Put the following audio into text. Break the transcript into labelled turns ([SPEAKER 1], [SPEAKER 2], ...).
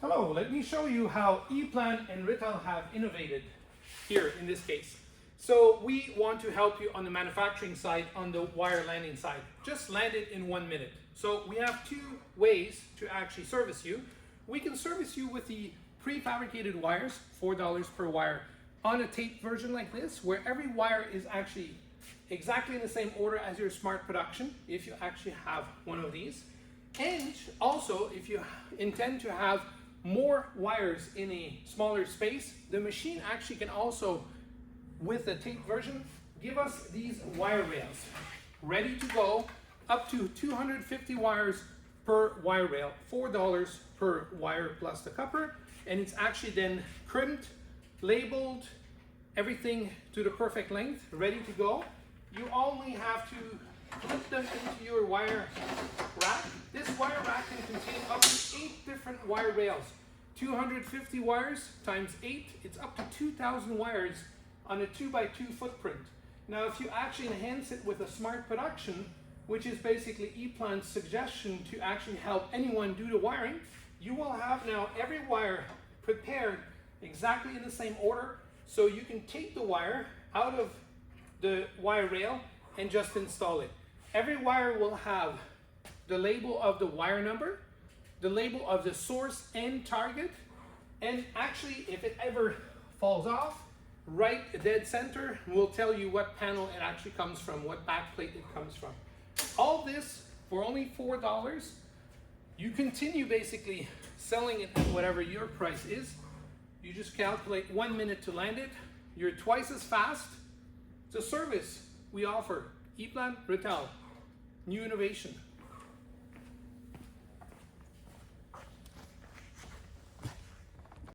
[SPEAKER 1] Hello, let me show you how Eplan and Rittal have innovated here in this case. So we want to help you on the manufacturing side, on the wire landing side. Just land it in 1 minute. So we have two ways to actually service you. We can service you with the prefabricated wires, $4 per wire, on a tape version like this, where every wire is actually exactly in the same order as your smart production, if you actually have one of these. And also, if you intend to have more wires in a smaller space, the machine actually can also, with the tape version, give us these wire rails ready to go, up to 250 wires per wire rail, $4 per wire plus the copper, and it's actually then crimped, labeled, everything to the perfect length, ready to go. You only have to put them into your wire rack. This wire rack can contain up to 8 different wire rails. 250 wires times 8, it's up to 2,000 wires on a 2x2 footprint. Now, if you actually enhance it with a smart production, which is basically Eplan's suggestion to actually help anyone do the wiring, you will have now every wire prepared exactly in the same order, so you can take the wire out of the wire rail and just install it. Every wire will have the label of the wire number, the label of the source and target, and actually if it ever falls off, right dead center will tell you what panel it actually comes from, what backplate it comes from. All this for only $4. You continue basically selling it at whatever your price is. You just calculate 1 minute to land it. You're twice as fast. It's a service we offer. Eplan Rittal, new innovation.